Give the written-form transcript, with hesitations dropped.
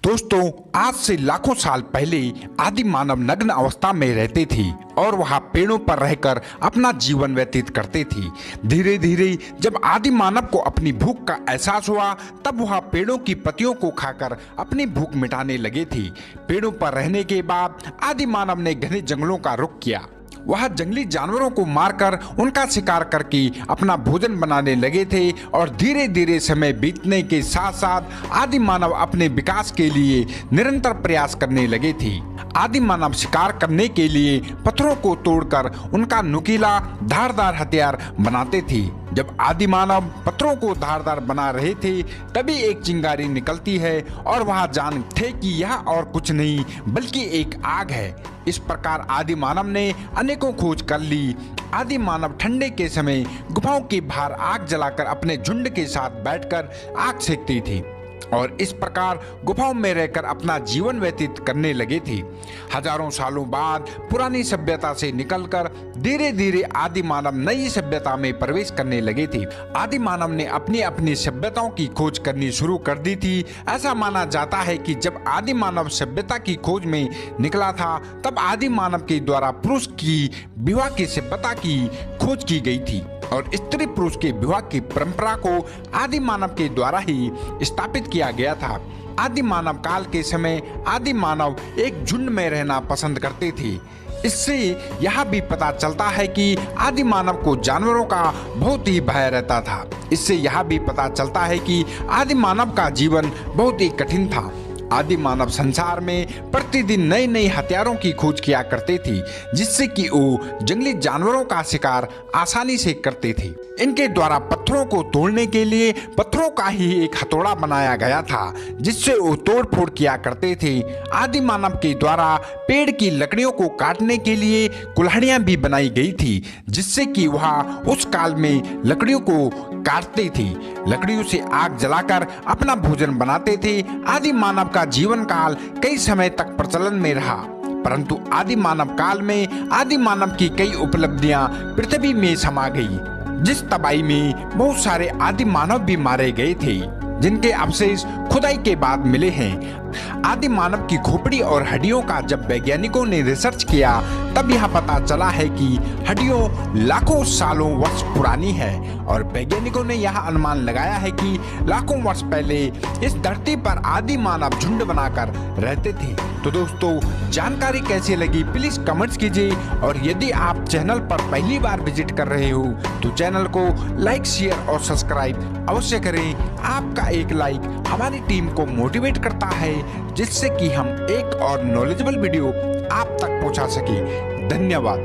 दोस्तों, आज से लाखों साल पहले आदि मानव नग्न अवस्था में रहते थे और वह पेड़ों पर रहकर अपना जीवन व्यतीत करते थे। धीरे धीरे जब आदि मानव को अपनी भूख का एहसास हुआ, तब वह पेड़ों की पत्तियों को खाकर अपनी भूख मिटाने लगे थे। पेड़ों पर रहने के बाद आदि मानव ने घने जंगलों का रुख किया। वह जंगली जानवरों को मारकर उनका शिकार करके अपना भोजन बनाने लगे थे और धीरे धीरे समय बीतने के साथ साथ आदि मानव अपने विकास के लिए निरंतर प्रयास करने लगे थे। आदि मानव शिकार करने के लिए पत्थरों को तोड़कर उनका नुकीला धारदार हथियार बनाते थे। जब आदि मानव पत्थरों को धारदार बना रहे थे, तभी एक चिंगारी निकलती है और वह जानते कि यह और कुछ नहीं बल्कि एक आग है। इस प्रकार आदि मानव ने अनेकों खोज कर ली। आदि मानव ठंडे के समय गुफाओं के बाहर आग जलाकर अपने झुंड के साथ बैठकर आग सेकते थे और इस प्रकार गुफाओं में रहकर अपना जीवन व्यतीत करने लगे थे। हजारों सालों बाद पुरानी सभ्यता से निकलकर धीरे धीरे आदि मानव नई सभ्यता में प्रवेश करने लगे थे। आदि मानव ने अपनी अपनी सभ्यताओं की खोज करनी शुरू कर दी थी। ऐसा माना जाता है कि जब आदि मानव सभ्यता की खोज में निकला था, तब आदि मानव के द्वारा पुरुष की विवाह की सभ्यता की खोज की गई थी और स्त्री पुरुष के विवाह की परंपरा को आदि मानव के द्वारा ही स्थापित किया गया था। आदि मानव काल के समय आदि मानव एक झुंड में रहना पसंद करते थे। इससे यह भी पता चलता है कि आदि मानव को जानवरों का बहुत ही भय रहता था। इससे यह भी पता चलता है कि आदि मानव का जीवन बहुत ही कठिन था। आदि मानव संसार में प्रतिदिन नए नए हथियारों की खोज किया करते थे, जिससे कि वो जंगली जानवरों का शिकार आसानी से करते थे। इनके द्वारा पत्थरों को तोड़ने के लिए पत्थरों का ही एक हथौड़ा बनाया गया था, जिससे वो तोड़ फोड़ किया करते थे। आदि मानव के द्वारा पेड़ की लकड़ियों को काटने के लिए कुल्हाड़ियां भी बनाई गई थी, जिससे कि वह उस काल में लकड़ियों को काटते थे। लकड़ियों से आग जलाकर अपना भोजन बनाते थे। आदि मानव का जीवन काल कई समय तक प्रचलन में रहा, परंतु आदि मानव काल में आदि मानव की कई उपलब्धियां पृथ्वी में समा गई, जिस तबाही में बहुत सारे आदि मानव भी मारे गए थे, जिनके अवशेष खुदाई के बाद मिले हैं। आदि मानव की खोपड़ी और हड्डियों का जब वैज्ञानिकों ने रिसर्च किया, तब यह पता चला है कि हड्डियों लाखों सालों वर्ष पुरानी है और वैज्ञानिकों ने यह अनुमान लगाया है कि लाखों वर्ष पहले इस धरती पर आदि मानव झुंड बनाकर रहते थे। तो दोस्तों, जानकारी कैसी लगी प्लीज कमेंट्स कीजिए और यदि आप चैनल पर पहली बार विजिट कर रहे हो तो चैनल को लाइक, शेयर और सब्सक्राइब अवश्य करें। आपका एक लाइक हमारी टीम को मोटिवेट करता है, जिससे कि हम एक और नॉलेजेबल वीडियो आप तक पहुंचा सके। धन्यवाद।